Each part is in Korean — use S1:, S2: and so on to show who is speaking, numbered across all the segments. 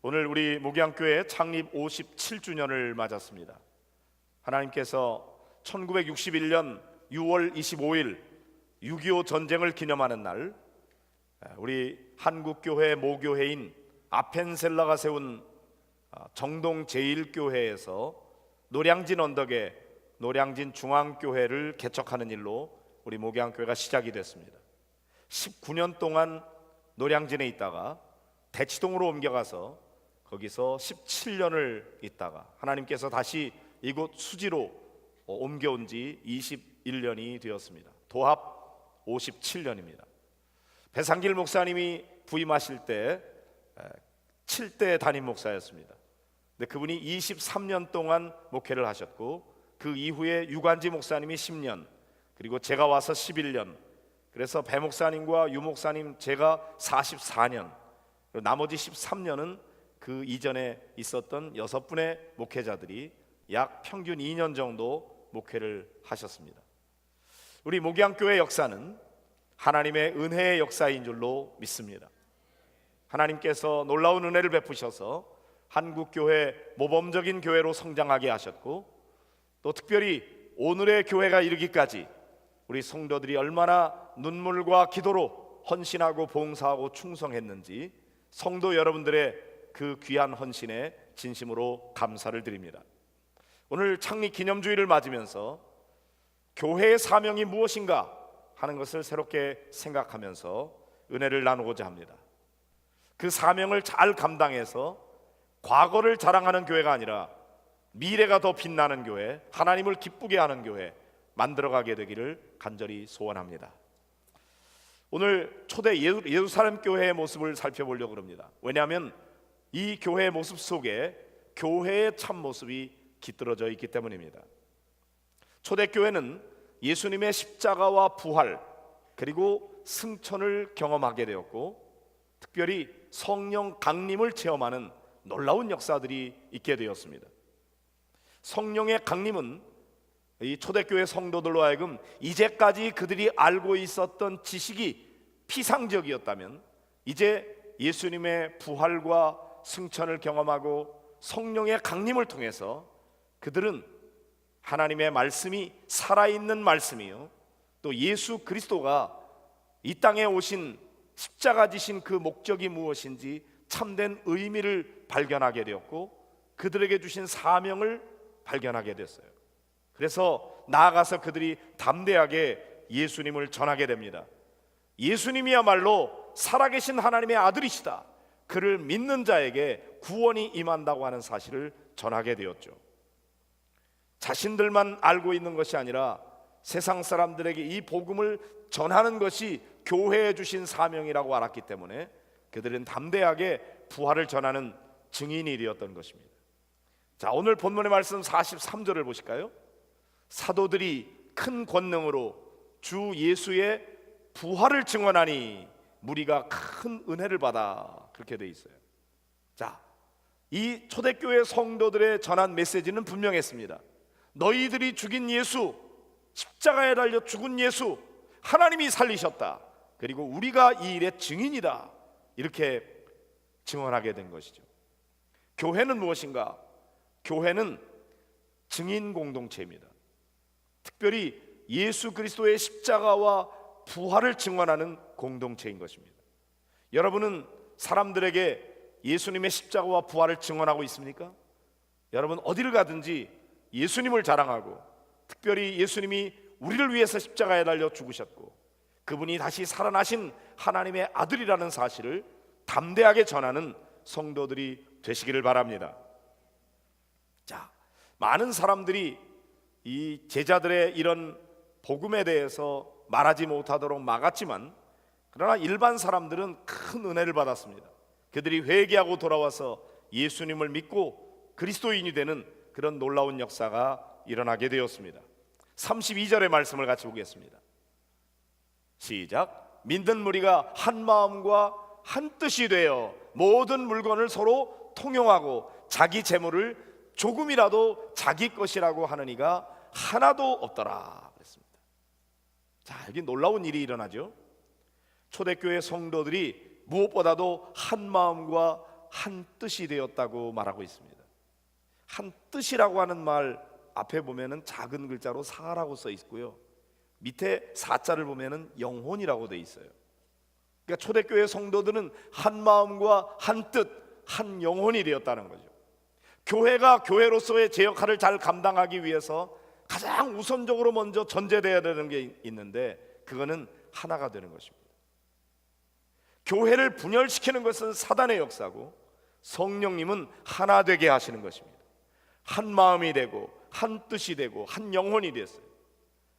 S1: 오늘 우리 목양교회 창립 57주년을 맞았습니다. 하나님께서 1961년 6월 25일 6.25 전쟁을 기념하는 날, 우리 한국교회 모교회인 아펜셀라가 세운 정동 제1교회에서 노량진 언덕에 노량진 중앙교회를 개척하는 일로 우리 목양교회가 시작이 됐습니다. 19년 동안 노량진에 있다가 대치동으로 옮겨가서 거기서 17년을 있다가 하나님께서 다시 이곳 수지로 옮겨온 지 21년이 되었습니다. 도합 57년입니다. 배상길 목사님이 부임하실 때 7대 담임 목사였습니다. 근데 그분이 23년 동안 목회를 하셨고, 그 이후에 유관지 목사님이 10년, 그리고 제가 와서 11년, 그래서 배 목사님과 유 목사님 제가 44년, 나머지 13년은 그 이전에 있었던 6분의 목회자들이 약 평균 2년 정도 목회를 하셨습니다. 우리 목양교회 역사는 하나님의 은혜의 역사인 줄로 믿습니다. 하나님께서 놀라운 은혜를 베푸셔서 한국교회 모범적인 교회로 성장하게 하셨고, 또 특별히 오늘의 교회가 이르기까지 우리 성도들이 얼마나 눈물과 기도로 헌신하고 봉사하고 충성했는지 성도 여러분들의 그 귀한 헌신에 진심으로 감사를 드립니다. 오늘 창립 기념주일을 맞으면서 교회의 사명이 무엇인가 하는 것을 새롭게 생각하면서 은혜를 나누고자 합니다. 그 사명을 잘 감당해서 과거를 자랑하는 교회가 아니라 미래가 더 빛나는 교회, 하나님을 기쁘게 하는 교회 만들어가게 되기를 간절히 소원합니다. 오늘 초대 예루살렘 교회의 모습을 살펴보려고 합니다. 왜냐하면 이 교회의 모습 속에 교회의 참모습이 깃들어져 있기 때문입니다. 초대교회는 예수님의 십자가와 부활 그리고 승천을 경험하게 되었고, 특별히 성령 강림을 체험하는 놀라운 역사들이 있게 되었습니다. 성령의 강림은 이 초대교회 성도들로 하여금 이제까지 그들이 알고 있었던 지식이 피상적이었다면, 이제 예수님의 부활과 승천을 경험하고 성령의 강림을 통해서 그들은 하나님의 말씀이 살아있는 말씀이요, 또 예수 그리스도가 이 땅에 오신 십자가 지신 그 목적이 무엇인지 참된 의미를 발견하게 되었고, 그들에게 주신 사명을 발견하게 됐어요. 그래서 나아가서 그들이 담대하게 예수님을 전하게 됩니다. 예수님이야말로 살아계신 하나님의 아들이시다, 그를 믿는 자에게 구원이 임한다고 하는 사실을 전하게 되었죠. 자신들만 알고 있는 것이 아니라 세상 사람들에게 이 복음을 전하는 것이 교회에 주신 사명이라고 알았기 때문에 그들은 담대하게 부활을 전하는 증인이 되었던 것입니다. 자, 오늘 본문의 말씀 43절을 보실까요? 사도들이 큰 권능으로 주 예수의 부활을 증언하니 무리가 큰 은혜를 받아, 그렇게 돼 있어요. 자, 이 초대교회 성도들의 전한 메시지는 분명했습니다. 너희들이 죽인 예수, 십자가에 달려 죽은 예수, 하나님이 살리셨다, 그리고 우리가 이 일의 증인이다, 이렇게 증언하게 된 것이죠. 교회는 무엇인가? 교회는 증인 공동체입니다. 특별히 예수 그리스도의 십자가와 부활을 증언하는 공동체인 것입니다. 여러분은 사람들에게 예수님의 십자가와 부활을 증언하고 있습니까? 여러분 어디를 가든지 예수님을 자랑하고, 특별히 예수님이 우리를 위해서 십자가에 달려 죽으셨고 그분이 다시 살아나신 하나님의 아들이라는 사실을 담대하게 전하는 성도들이 되시기를 바랍니다. 자, 많은 사람들이 이 제자들의 이런 복음에 대해서 말하지 못하도록 막았지만, 그러나 일반 사람들은 큰 은혜를 받았습니다. 그들이 회개하고 돌아와서 예수님을 믿고 그리스도인이 되는 그런 놀라운 역사가 일어나게 되었습니다. 32절의 말씀을 같이 보겠습니다. 시작. 믿는 무리가 한 마음과 한 뜻이 되어 모든 물건을 서로 통용하고 자기 재물을 조금이라도 자기 것이라고 하는 이가 하나도 없더라 그랬습니다. 자, 여기 놀라운 일이 일어나죠. 초대교회 성도들이 무엇보다도 한 마음과 한 뜻이 되었다고 말하고 있습니다. 한 뜻이라고 하는 말 앞에 보면은 작은 글자로 사라고 써 있고요, 밑에 사자를 보면은 영혼이라고 돼 있어요. 그러니까 초대교회 성도들은 한 마음과 한 뜻, 한 영혼이 되었다는 거죠. 교회가 교회로서의 제 역할을 잘 감당하기 위해서 가장 우선적으로 먼저 전제되어야 되는 게 있는데, 그거는 하나가 되는 것입니다. 교회를 분열시키는 것은 사단의 역사고, 성령님은 하나 되게 하시는 것입니다. 한 마음이 되고 한 뜻이 되고 한 영혼이 되었어요.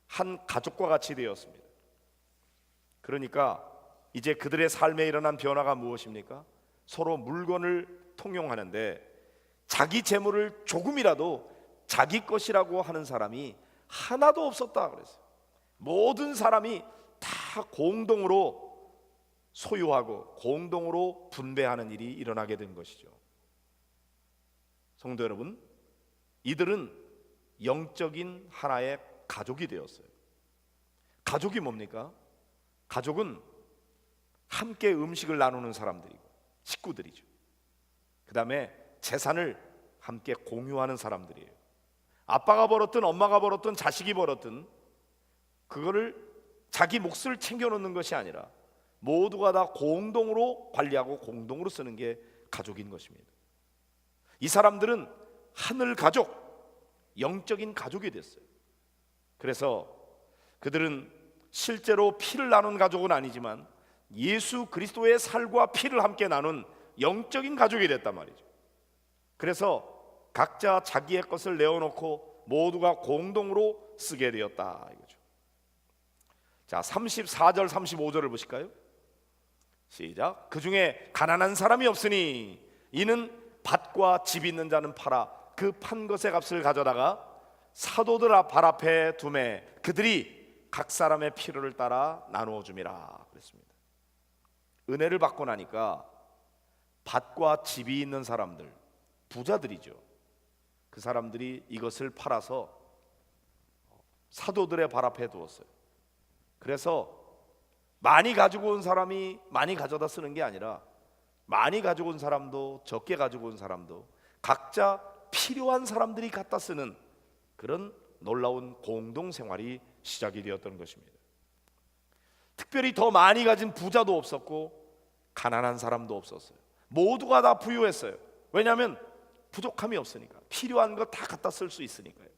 S1: 한 가족과 같이 되었습니다. 그러니까 이제 그들의 삶에 일어난 변화가 무엇입니까? 서로 물건을 통용하는데 자기 재물을 조금이라도 자기 것이라고 하는 사람이 하나도 없었다 그랬어요. 모든 사람이 다 공동으로 소유하고 공동으로 분배하는 일이 일어나게 된 것이죠. 성도 여러분, 이들은 영적인 하나의 가족이 되었어요. 가족이 뭡니까? 가족은 함께 음식을 나누는 사람들이고 식구들이죠. 그 다음에 재산을 함께 공유하는 사람들이에요. 아빠가 벌었든 엄마가 벌었든 자식이 벌었든 그거를 자기 몫을 챙겨놓는 것이 아니라 모두가 다 공동으로 관리하고 공동으로 쓰는 게 가족인 것입니다. 이 사람들은 하늘 가족, 영적인 가족이 됐어요. 그래서 그들은 실제로 피를 나눈 가족은 아니지만 예수 그리스도의 살과 피를 함께 나눈 영적인 가족이 됐단 말이죠. 그래서 각자 자기의 것을 내어놓고 모두가 공동으로 쓰게 되었다 이거죠. 자, 34절 35절을 보실까요? 시작. 그 중에 가난한 사람이 없으니 이는 밭과 집 있는 자는 팔아 그 판 것의 값을 가져다가 사도들 발 앞에 두매 그들이 각 사람의 필요를 따라 나누어 줌이라 그랬습니다. 은혜를 받고 나니까 밭과 집이 있는 사람들, 부자들이죠. 그 사람들이 이것을 팔아서 사도들의 발 앞에 두었어요. 그래서 많이 가지고 온 사람이 많이 가져다 쓰는 게 아니라 많이 가지고 온 사람도 적게 가지고 온 사람도 각자 필요한 사람들이 갖다 쓰는 그런 놀라운 공동생활이 시작이 되었던 것입니다. 특별히 더 많이 가진 부자도 없었고 가난한 사람도 없었어요. 모두가 다 부유했어요. 왜냐하면 부족함이 없으니까, 필요한 거 다 갖다 쓸 수 있으니까요.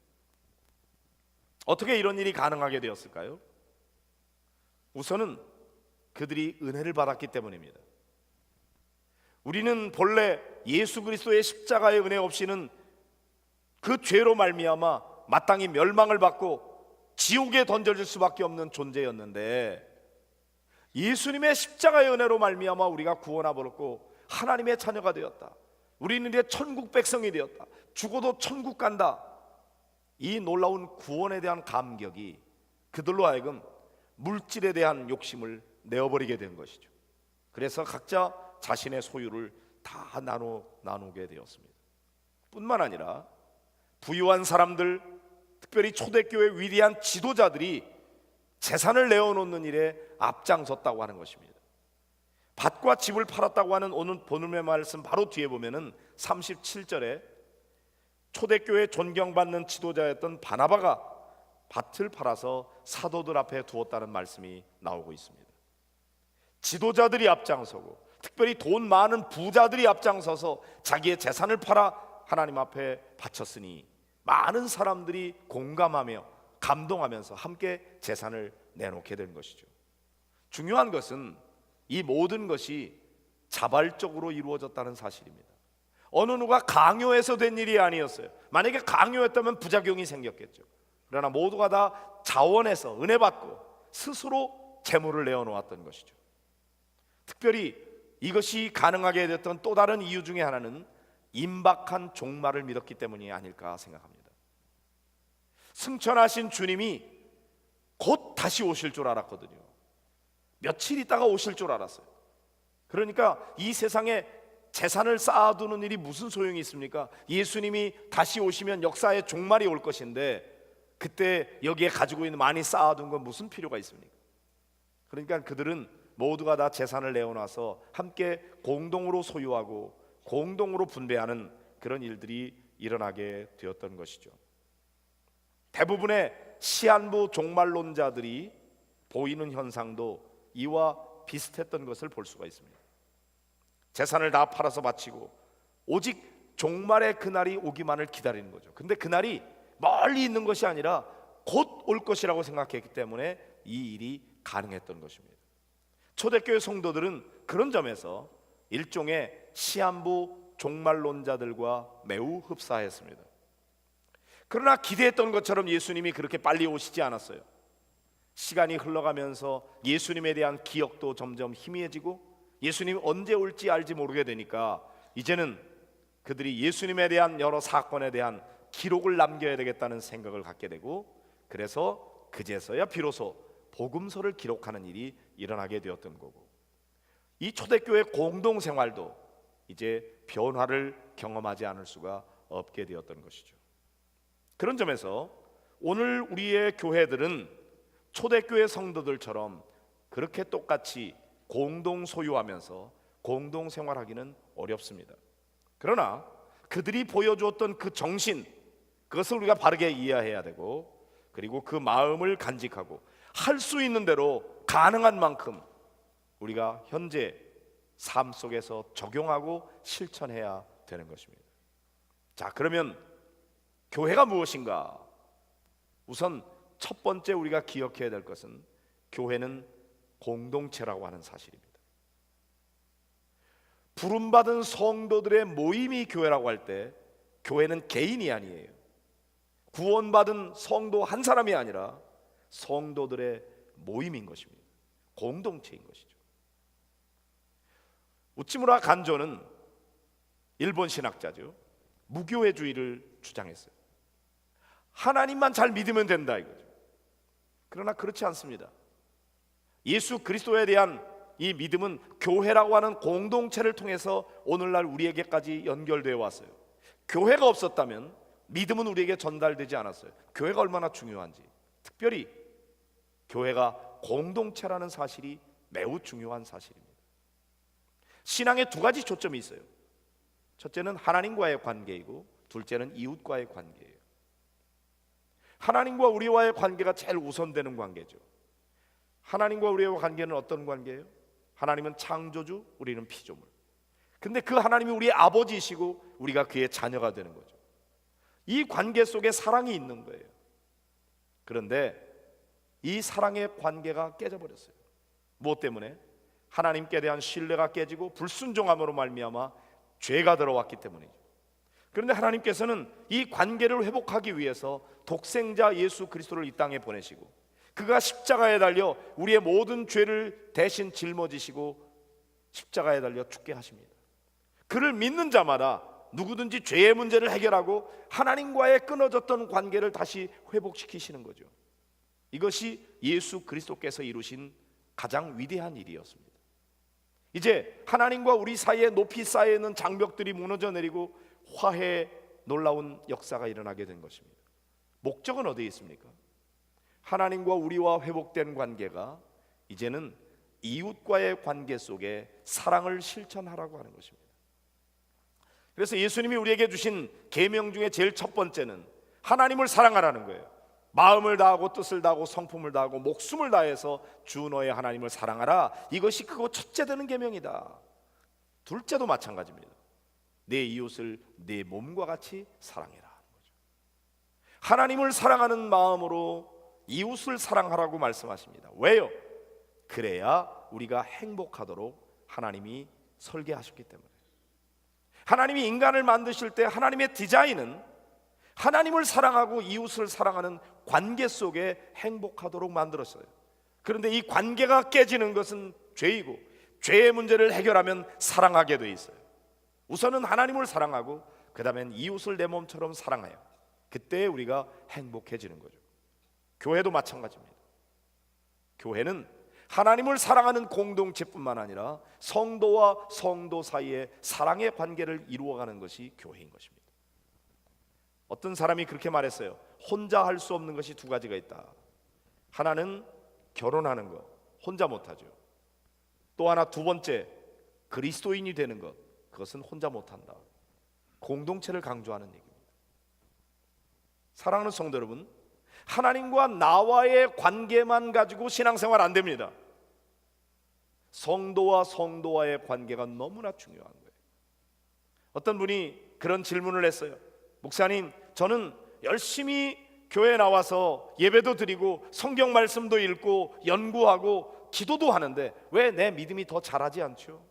S1: 어떻게 이런 일이 가능하게 되었을까요? 우선은 그들이 은혜를 받았기 때문입니다. 우리는 본래 예수 그리스도의 십자가의 은혜 없이는 그 죄로 말미암아 마땅히 멸망을 받고 지옥에 던져질 수밖에 없는 존재였는데, 예수님의 십자가의 은혜로 말미암아 우리가 구원을 얻고 하나님의 자녀가 되었다. 우리는 이제 천국 백성이 되었다. 죽어도 천국 간다. 이 놀라운 구원에 대한 감격이 그들로 하여금 물질에 대한 욕심을 내어버리게 된 것이죠. 그래서 각자 자신의 소유를 다 나누게 되었습니다. 뿐만 아니라 부유한 사람들, 특별히 초대교회 위대한 지도자들이 재산을 내어놓는 일에 앞장섰다고 하는 것입니다. 밭과 집을 팔았다고 하는 오늘 본문의 말씀 바로 뒤에 보면은 37절에 초대교회 존경받는 지도자였던 바나바가 밭을 팔아서 사도들 앞에 두었다는 말씀이 나오고 있습니다. 지도자들이 앞장서고 특별히 돈 많은 부자들이 앞장서서 자기의 재산을 팔아 하나님 앞에 바쳤으니 많은 사람들이 공감하며 감동하면서 함께 재산을 내놓게 된 것이죠. 중요한 것은 이 모든 것이 자발적으로 이루어졌다는 사실입니다. 어느 누가 강요해서 된 일이 아니었어요. 만약에 강요했다면 부작용이 생겼겠죠. 그러나 모두가 다 자원해서 은혜 받고 스스로 재물을 내어놓았던 것이죠. 특별히 이것이 가능하게 됐던 또 다른 이유 중에 하나는 임박한 종말을 믿었기 때문이 아닐까 생각합니다. 승천하신 주님이 곧 다시 오실 줄 알았거든요. 며칠 있다가 오실 줄 알았어요. 그러니까 이 세상에 재산을 쌓아두는 일이 무슨 소용이 있습니까? 예수님이 다시 오시면 역사의 종말이 올 것인데 그때 여기에 가지고 있는 많이 쌓아둔 건 무슨 필요가 있습니까? 그러니까 그들은 모두가 다 재산을 내어놔서 함께 공동으로 소유하고 공동으로 분배하는 그런 일들이 일어나게 되었던 것이죠. 대부분의 시한부 종말론자들이 보이는 현상도 이와 비슷했던 것을 볼 수가 있습니다. 재산을 다 팔아서 바치고 오직 종말의 그날이 오기만을 기다리는 거죠. 근데 그날이 멀리 있는 것이 아니라 곧 올 것이라고 생각했기 때문에 이 일이 가능했던 것입니다. 초대교회 성도들은 그런 점에서 일종의 시한부 종말론자들과 매우 흡사했습니다. 그러나 기대했던 것처럼 예수님이 그렇게 빨리 오시지 않았어요. 시간이 흘러가면서 예수님에 대한 기억도 점점 희미해지고 예수님이 언제 올지 알지 모르게 되니까 이제는 그들이 예수님에 대한 여러 사건에 대한 기록을 남겨야 되겠다는 생각을 갖게 되고, 그래서 그제서야 비로소 복음서를 기록하는 일이 일어나게 되었던 거고, 이 초대교회 공동생활도 이제 변화를 경험하지 않을 수가 없게 되었던 것이죠. 그런 점에서 오늘 우리의 교회들은 초대교회 성도들처럼 그렇게 똑같이 공동 소유하면서 공동 생활하기는 어렵습니다. 그러나 그들이 보여주었던 그 정신, 그것을 우리가 바르게 이해해야 되고, 그리고 그 마음을 간직하고 할 수 있는 대로 가능한 만큼 우리가 현재 삶 속에서 적용하고 실천해야 되는 것입니다. 자, 그러면 교회가 무엇인가? 우선 첫 번째 우리가 기억해야 될 것은 교회는 공동체라고 하는 사실입니다. 부름받은 성도들의 모임이 교회라고 할 때 교회는 개인이 아니에요. 구원받은 성도 한 사람이 아니라 성도들의 모임인 것입니다. 공동체인 것이죠. 우치무라 간조는 일본 신학자죠. 무교회주의를 주장했어요. 하나님만 잘 믿으면 된다 이거죠. 그러나 그렇지 않습니다. 예수 그리스도에 대한 이 믿음은 교회라고 하는 공동체를 통해서 오늘날 우리에게까지 연결되어 왔어요. 교회가 없었다면 믿음은 우리에게 전달되지 않았어요. 교회가 얼마나 중요한지, 특별히 교회가 공동체라는 사실이 매우 중요한 사실입니다. 신앙에 두 가지 초점이 있어요. 첫째는 하나님과의 관계이고 둘째는 이웃과의 관계예요. 하나님과 우리와의 관계가 제일 우선되는 관계죠. 하나님과 우리의 관계는 어떤 관계예요? 하나님은 창조주, 우리는 피조물. 근데 그 하나님이 우리의 아버지이시고 우리가 그의 자녀가 되는 거죠. 이 관계 속에 사랑이 있는 거예요. 그런데 이 사랑의 관계가 깨져버렸어요. 무엇 때문에? 하나님께 대한 신뢰가 깨지고 불순종함으로 말미암아 죄가 들어왔기 때문이죠. 그런데 하나님께서는 이 관계를 회복하기 위해서 독생자 예수 그리스도를 이 땅에 보내시고 그가 십자가에 달려 우리의 모든 죄를 대신 짊어지시고 십자가에 달려 죽게 하십니다. 그를 믿는 자마다 누구든지 죄의 문제를 해결하고 하나님과의 끊어졌던 관계를 다시 회복시키시는 거죠. 이것이 예수 그리스도께서 이루신 가장 위대한 일이었습니다. 이제 하나님과 우리 사이에 높이 쌓여 있는 장벽들이 무너져 내리고 화해의 놀라운 역사가 일어나게 된 것입니다. 목적은 어디에 있습니까? 하나님과 우리와 회복된 관계가 이제는 이웃과의 관계 속에 사랑을 실천하라고 하는 것입니다. 그래서 예수님이 우리에게 주신 계명 중에 제일 첫 번째는 하나님을 사랑하라는 거예요. 마음을 다하고 뜻을 다하고 성품을 다하고 목숨을 다해서 주 너의 하나님을 사랑하라. 이것이 크고 첫째 되는 계명이다. 둘째도 마찬가지입니다. 내 이웃을 내 몸과 같이 사랑해라 하는 거죠. 하나님을 사랑하는 마음으로 이웃을 사랑하라고 말씀하십니다. 왜요? 그래야 우리가 행복하도록 하나님이 설계하셨기 때문에. 하나님이 인간을 만드실 때 하나님의 디자인은 하나님을 사랑하고 이웃을 사랑하는 관계 속에 행복하도록 만들었어요. 그런데 이 관계가 깨지는 것은 죄이고 죄의 문제를 해결하면 사랑하게 돼 있어요. 우선은 하나님을 사랑하고 그 다음엔 이웃을 내 몸처럼 사랑해요. 그때 우리가 행복해지는 거죠. 교회도 마찬가지입니다. 교회는 하나님을 사랑하는 공동체뿐만 아니라 성도와 성도 사이에 사랑의 관계를 이루어가는 것이 교회인 것입니다. 어떤 사람이 그렇게 말했어요. 혼자 할 수 없는 것이 두 가지가 있다. 하나는 결혼하는 것, 혼자 못하죠. 또 하나 두 번째 그리스도인이 되는 것, 그것은 혼자 못한다. 공동체를 강조하는 얘기입니다. 사랑하는 성도 여러분, 하나님과 나와의 관계만 가지고 신앙생활 안 됩니다. 성도와 성도와의 관계가 너무나 중요한 거예요. 어떤 분이 그런 질문을 했어요. 목사님, 저는 열심히 교회에 나와서 예배도 드리고 성경 말씀도 읽고 연구하고 기도도 하는데 왜 내 믿음이 더 자라지 않죠?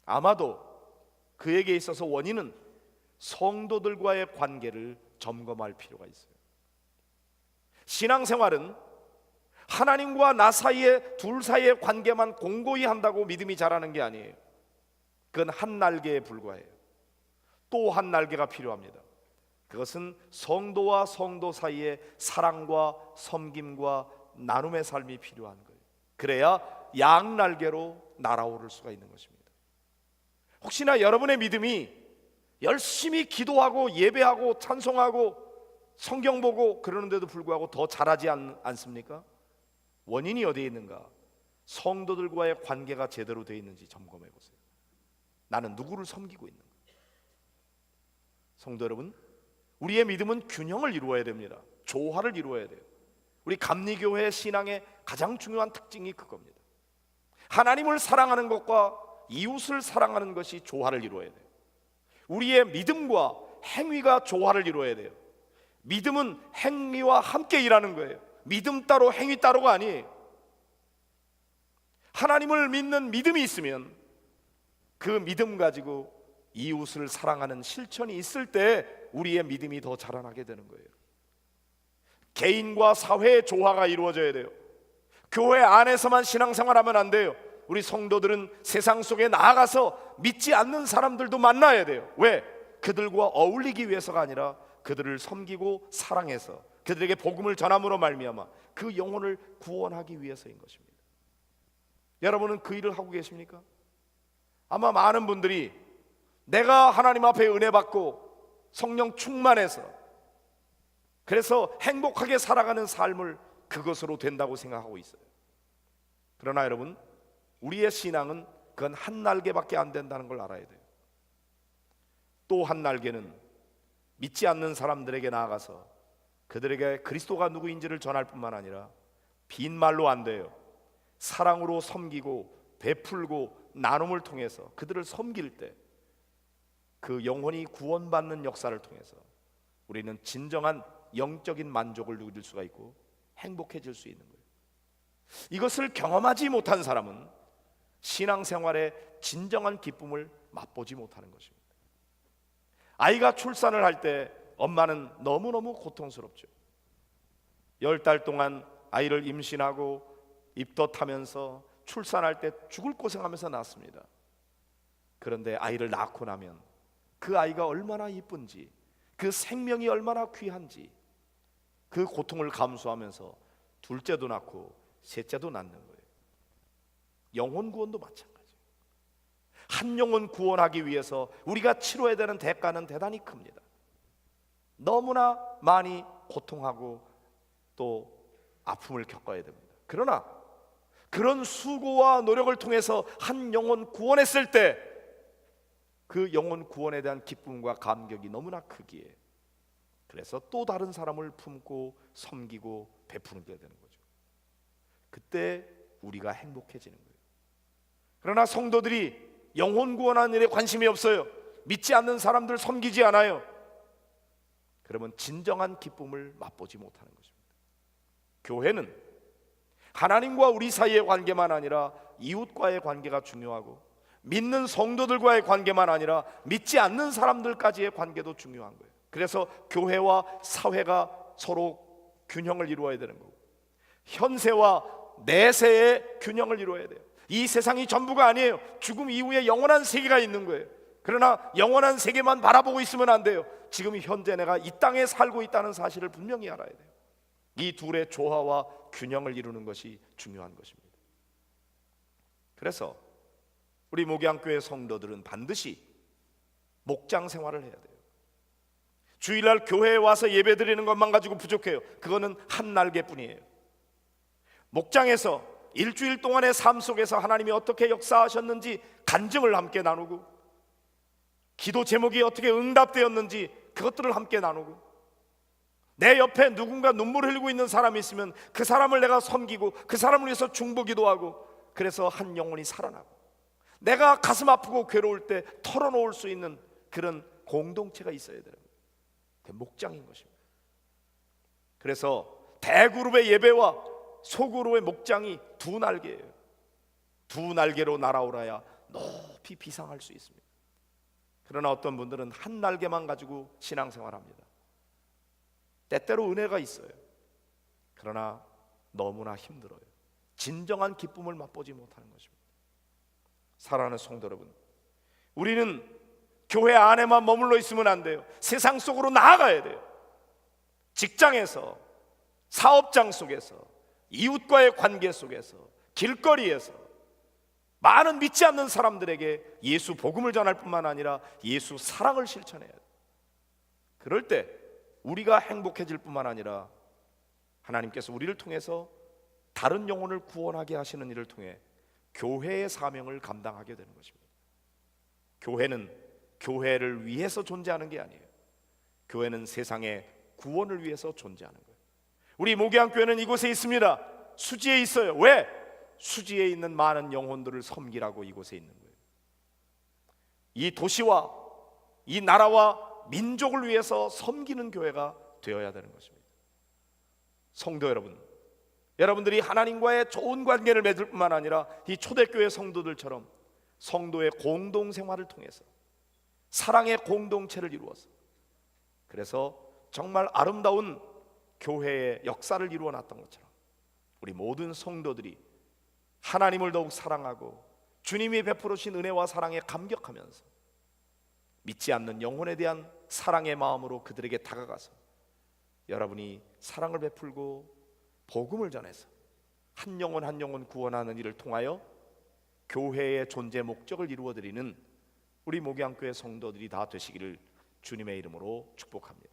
S1: 아마도 그에게 있어서 원인은 성도들과의 관계를 점검할 필요가 있어요. 신앙생활은 하나님과 나 사이에 둘 사이의 관계만 공고히 한다고 믿음이 자라는 게 아니에요. 그건 한 날개에 불과해요. 또 한 날개가 필요합니다. 그것은 성도와 성도 사이에 사랑과 섬김과 나눔의 삶이 필요한 거예요. 그래야 양날개로 날아오를 수가 있는 것입니다. 혹시나 여러분의 믿음이 열심히 기도하고 예배하고 찬송하고 성경 보고 그러는데도 불구하고 더 자라지 않습니까? 원인이 어디에 있는가? 성도들과의 관계가 제대로 되어 있는지 점검해 보세요. 나는 누구를 섬기고 있는가? 성도 여러분, 우리의 믿음은 균형을 이루어야 됩니다. 조화를 이루어야 돼요. 우리 감리교회 신앙의 가장 중요한 특징이 그겁니다. 하나님을 사랑하는 것과 이웃을 사랑하는 것이 조화를 이루어야 돼요. 우리의 믿음과 행위가 조화를 이루어야 돼요. 믿음은 행위와 함께 일하는 거예요. 믿음 따로 행위 따로가 아니에요. 하나님을 믿는 믿음이 있으면 그 믿음 가지고 이웃을 사랑하는 실천이 있을 때 우리의 믿음이 더 자라나게 되는 거예요. 개인과 사회의 조화가 이루어져야 돼요. 교회 안에서만 신앙생활하면 안 돼요. 우리 성도들은 세상 속에 나아가서 믿지 않는 사람들도 만나야 돼요. 왜? 그들과 어울리기 위해서가 아니라 그들을 섬기고 사랑해서 그들에게 복음을 전함으로 말미암아 그 영혼을 구원하기 위해서인 것입니다. 여러분은 그 일을 하고 계십니까? 아마 많은 분들이 내가 하나님 앞에 은혜 받고 성령 충만해서 그래서 행복하게 살아가는 삶을 그것으로 된다고 생각하고 있어요. 그러나 여러분, 우리의 신앙은 그건 한 날개밖에 안 된다는 걸 알아야 돼요. 또 한 날개는 믿지 않는 사람들에게 나아가서 그들에게 그리스도가 누구인지를 전할 뿐만 아니라 빈말로 안 돼요. 사랑으로 섬기고 베풀고 나눔을 통해서 그들을 섬길 때 그 영혼이 구원받는 역사를 통해서 우리는 진정한 영적인 만족을 누릴 수가 있고 행복해질 수 있는 거예요. 이것을 경험하지 못한 사람은 신앙생활의 진정한 기쁨을 맛보지 못하는 것입니다. 아이가 출산을 할 때 엄마는 너무너무 고통스럽죠. 10달 동안 아이를 임신하고 입덧하면서 출산할 때 죽을 고생하면서 낳습니다. 그런데 아이를 낳고 나면 그 아이가 얼마나 이쁜지, 그 생명이 얼마나 귀한지 그 고통을 감수하면서 둘째도 낳고 셋째도 낳는 거예요. 영혼 구원도 마찬가지예요. 한 영혼 구원하기 위해서 우리가 치러야 되는 대가는 대단히 큽니다. 너무나 많이 고통하고 또 아픔을 겪어야 됩니다. 그러나 그런 수고와 노력을 통해서 한 영혼 구원했을 때 그 영혼 구원에 대한 기쁨과 감격이 너무나 크기에 그래서 또 다른 사람을 품고 섬기고 베푸게 되는 거죠. 그때 우리가 행복해지는 거예요. 그러나 성도들이 영혼 구원하는 일에 관심이 없어요. 믿지 않는 사람들 섬기지 않아요. 그러면 진정한 기쁨을 맛보지 못하는 것입니다. 교회는 하나님과 우리 사이의 관계만 아니라 이웃과의 관계가 중요하고 믿는 성도들과의 관계만 아니라 믿지 않는 사람들까지의 관계도 중요한 거예요. 그래서 교회와 사회가 서로 균형을 이루어야 되는 거고 현세와 내세의 균형을 이루어야 돼요. 이 세상이 전부가 아니에요. 죽음 이후에 영원한 세계가 있는 거예요. 그러나 영원한 세계만 바라보고 있으면 안 돼요. 지금 현재 내가 이 땅에 살고 있다는 사실을 분명히 알아야 돼요. 이 둘의 조화와 균형을 이루는 것이 중요한 것입니다. 그래서 우리 목양교회 성도들은 반드시 목장 생활을 해야 돼요. 주일날 교회에 와서 예배드리는 것만 가지고 부족해요. 그거는 한 날개뿐이에요. 목장에서 일주일 동안의 삶 속에서 하나님이 어떻게 역사하셨는지 간증을 함께 나누고, 기도 제목이 어떻게 응답되었는지 그것들을 함께 나누고, 내 옆에 누군가 눈물 흘리고 있는 사람이 있으면 그 사람을 내가 섬기고 그 사람을 위해서 중보기도하고, 그래서 한 영혼이 살아나고, 내가 가슴 아프고 괴로울 때 털어놓을 수 있는 그런 공동체가 있어야 되는 거예요. 그 목장인 것입니다. 그래서 대그룹의 예배와 소그룹의 목장이 두 날개예요. 두 날개로 날아오라야 높이 비상할 수 있습니다. 그러나 어떤 분들은 한 날개만 가지고 신앙생활합니다. 때때로 은혜가 있어요. 그러나 너무나 힘들어요. 진정한 기쁨을 맛보지 못하는 것입니다. 사랑하는 성도 여러분, 우리는 교회 안에만 머물러 있으면 안 돼요. 세상 속으로 나아가야 돼요. 직장에서, 사업장 속에서, 이웃과의 관계 속에서, 길거리에서 많은 믿지 않는 사람들에게 예수 복음을 전할 뿐만 아니라 예수 사랑을 실천해야 돼요. 그럴 때 우리가 행복해질 뿐만 아니라 하나님께서 우리를 통해서 다른 영혼을 구원하게 하시는 일을 통해 교회의 사명을 감당하게 되는 것입니다. 교회는 교회를 위해서 존재하는 게 아니에요. 교회는 세상의 구원을 위해서 존재하는 거예요. 우리 목양교회는 이곳에 있습니다. 수지에 있어요. 왜? 수지에 있는 많은 영혼들을 섬기라고 이곳에 있는 거예요. 이 도시와 이 나라와 민족을 위해서 섬기는 교회가 되어야 되는 것입니다. 성도 여러분, 여러분들이 하나님과의 좋은 관계를 맺을 뿐만 아니라 이 초대교회 성도들처럼 성도의 공동생활을 통해서 사랑의 공동체를 이루어서, 그래서 정말 아름다운 교회의 역사를 이루어놨던 것처럼 우리 모든 성도들이 하나님을 더욱 사랑하고 주님이 베풀어 주신 은혜와 사랑에 감격하면서 믿지 않는 영혼에 대한 사랑의 마음으로 그들에게 다가가서 여러분이 사랑을 베풀고 복음을 전해서 한 영혼 한 영혼 구원하는 일을 통하여 교회의 존재 목적을 이루어드리는 우리 목양교회 성도들이 다 되시기를 주님의 이름으로 축복합니다.